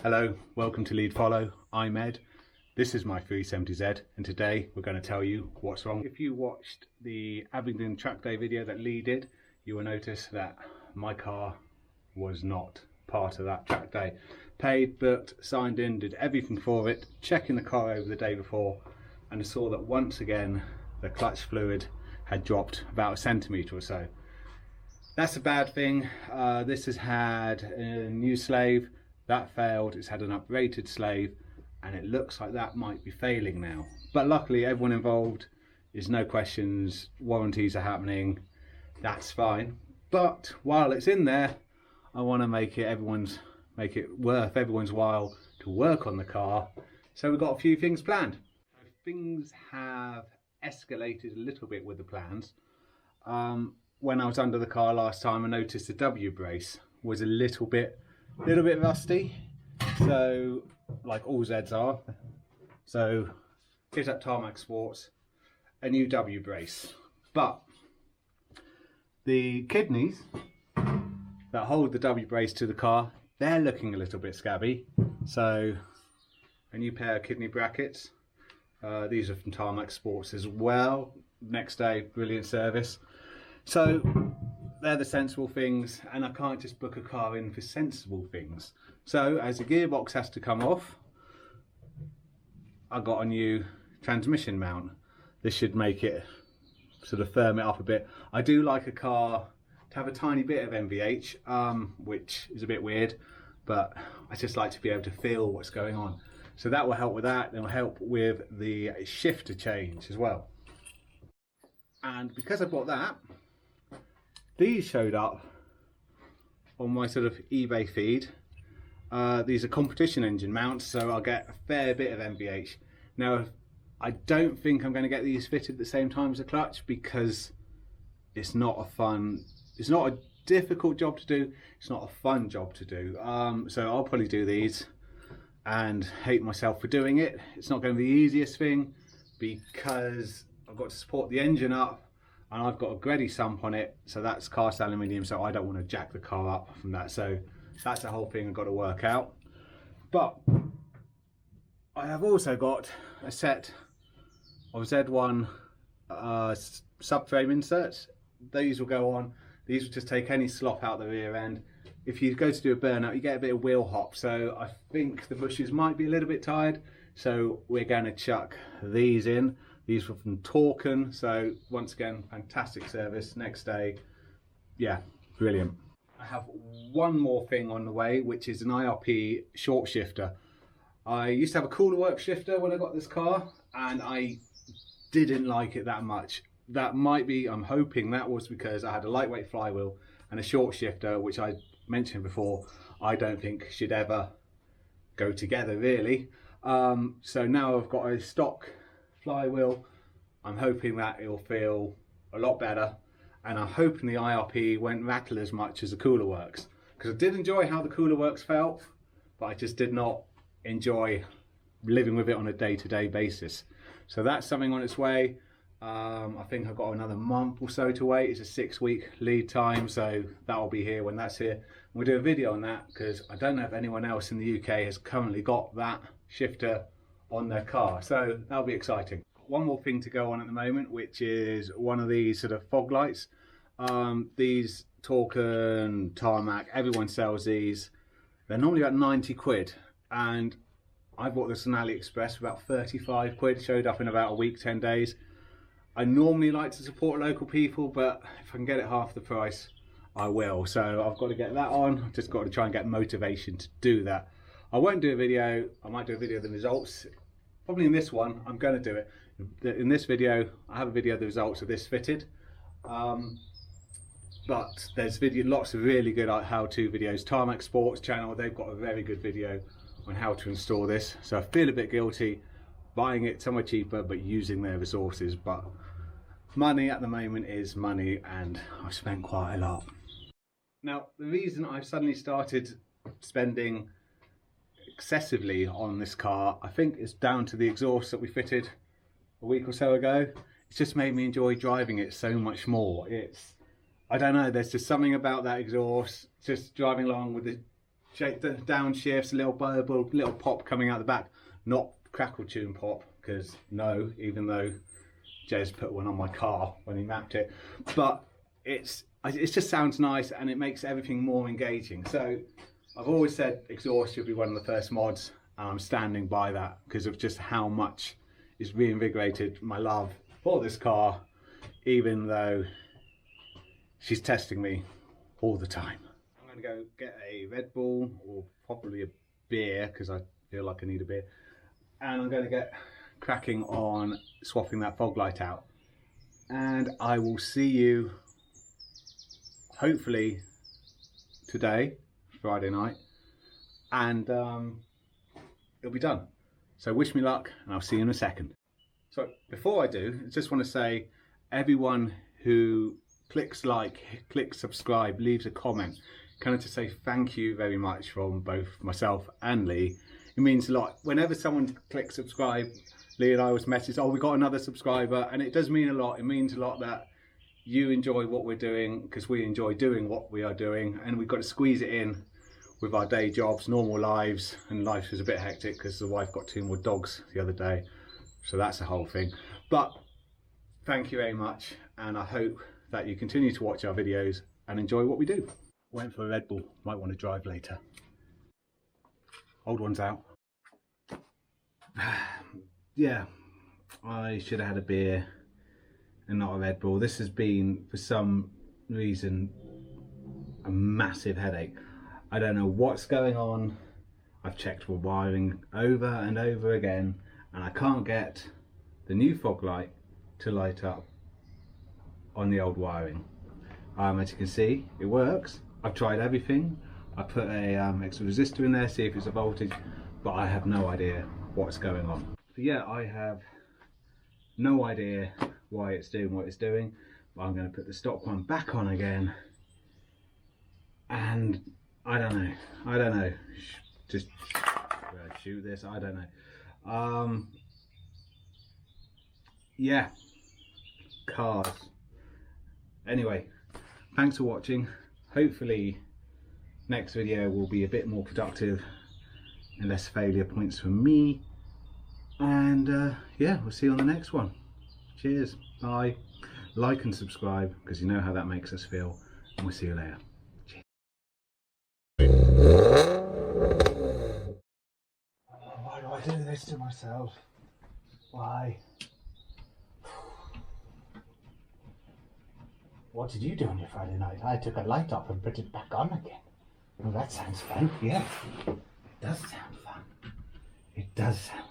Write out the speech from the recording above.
Hello, welcome to LeEdFollow. I'm Ed. This is my 370Z and today we're going to tell you what's wrong. If you watched the Abingdon track day video that Lee did, you will notice that my car was not part of that track day. Paid, booked, signed in, did everything for it, checking the car over the day before, and I saw that once again the clutch fluid had dropped about a centimetre or so. That's a bad thing. This has had a new slave. That failed. It's had an uprated slave and it looks like that might be failing now, but luckily everyone involved is no questions, warranties are happening, that's fine. But while it's in there, I want to make it worth everyone's while to work on the car, so we've got a few things planned. Things have escalated a little bit with the plans. When I was under the car last time, I noticed the W brace was a little bit rusty, so like all Zs are. So here's that Tarmac Sports, a new W brace, but the kidneys that hold the W brace to the car, they're looking a little bit scabby, so a new pair of kidney brackets. These are from Tarmac Sports as well. Next day, brilliant service. So they're the sensible things, and I can't just book a car in for sensible things. So as the gearbox has to come off, I got a new transmission mount. This should make it sort of firm it up a bit. I do like a car to have a tiny bit of NVH, which is a bit weird, but I just like to be able to feel what's going on. So that will help with that. It will help with the shifter change as well. And because I bought that, these showed up on my sort of eBay feed. These are competition engine mounts, so I'll get a fair bit of NVH. Now, I don't think I'm going to get these fitted at the same time as the clutch because it's not a difficult job to do, it's not a fun job to do. So I'll probably do these and hate myself for doing it. It's not going to be the easiest thing because I've got to support the engine up, and I've got a Gredi sump on it, so that's cast aluminium, so I don't want to jack the car up from that. So that's a whole thing I've got to work out. But I have also got a set of Z1 subframe inserts. These will go on. These will just take any slop out the rear end. If you go to do a burnout, you get a bit of wheel hop, so I think the bushes might be a little bit tired, so we're going to chuck these in. These were from Torken, so once again, fantastic service. Next day, yeah, brilliant. I have one more thing on the way, which is an IRP short shifter. I used to have a cooler work shifter when I got this car, and I didn't like it that much. That might be, I'm hoping that was because I had a lightweight flywheel and a short shifter, which I mentioned before, I don't think should ever go together really. So now I've got a stock flywheel. I'm hoping that it'll feel a lot better, and I'm hoping the IRP won't rattle as much as the cooler works, because I did enjoy how the cooler works felt, but I just did not enjoy living with it on a day-to-day basis. So that's something on its way. I think I've got another month or so to wait. It's a 6-week lead time, so that'll be here when that's here. We'll do a video on that because I don't know if anyone else in the UK has currently got that shifter on their car, so that'll be exciting. One more thing to go on at the moment, which is one of these sort of fog lights. These Torken, Tarmac, everyone sells these. They're normally about 90 quid, and I bought this on AliExpress for about 35 quid, showed up in about a week, 10 days. I normally like to support local people, but if I can get it half the price, I will. So I've got to get that on. I've just got to try and get motivation to do that. I won't do a video. I might do a video of the results. Probably in this one, I'm going to do it. In this video, I have a video of the results of this fitted. But there's lots of really good how-to videos. Tarmac Sports channel, they've got a very good video on how to install this. So I feel a bit guilty buying it somewhere cheaper, but using their resources. But money at the moment is money, and I've spent quite a lot. Now, the reason I've suddenly started spending excessively on this car, I think is down to the exhaust that we fitted a week or so ago. It's just made me enjoy driving it so much more. I don't know, there's just something about that exhaust, just driving along with the shake the downshifts, a little burble, little pop coming out the back. Not crackle tune pop, because no, even though Jez put one on my car when he mapped it, but it just sounds nice and it makes everything more engaging. So I've always said exhaust should be one of the first mods, and I'm standing by that because of just how much it's reinvigorated my love for this car, even though she's testing me all the time. I'm going to go get a Red Bull or probably a beer because I feel like I need a beer, and I'm going to get cracking on swapping that fog light out, and I will see you hopefully today, Friday night, and it'll be done. So wish me luck, and I'll see you in a second. So before I do, I just want to say, everyone who clicks like, clicks subscribe, leaves a comment, kind of to say thank you very much from both myself and Lee. It means a lot. Whenever someone clicks subscribe, Lee and I always message, oh, we got another subscriber, and it does mean a lot. It means a lot that you enjoy what we're doing, because we enjoy doing what we are doing, and we've got to squeeze it in with our day jobs, normal lives, and life is a bit hectic because the wife got 2 more dogs the other day, so that's the whole thing. But thank you very much, and I hope that you continue to watch our videos and enjoy what we do. Went for a Red Bull, might want to drive later. Old one's out. Yeah, I should have had a beer and not a Red Bull. This has been, for some reason, a massive headache. I don't know what's going on. I've checked for wiring over and over again, and I can't get the new fog light to light up on the old wiring. As you can see, it works. I've tried everything. I put a extra resistor in there, see if it's a voltage, but I have no idea what's going on. So yeah, I have no idea why it's doing what it's doing, but I'm going to put the stock one back on again, and I don't know, just shoot this, I don't know. Yeah, cars. Anyway, thanks for watching. Hopefully next video will be a bit more productive and less failure points for me, and yeah, we'll see you on the next one. Cheers, bye. Like and subscribe, because you know how that makes us feel, and we'll see you later. Cheers. Why do I do this to myself? Why? What did you do on your Friday night? I took a light off and put it back on again. Well, that sounds fun. Yeah, it does sound fun. It does sound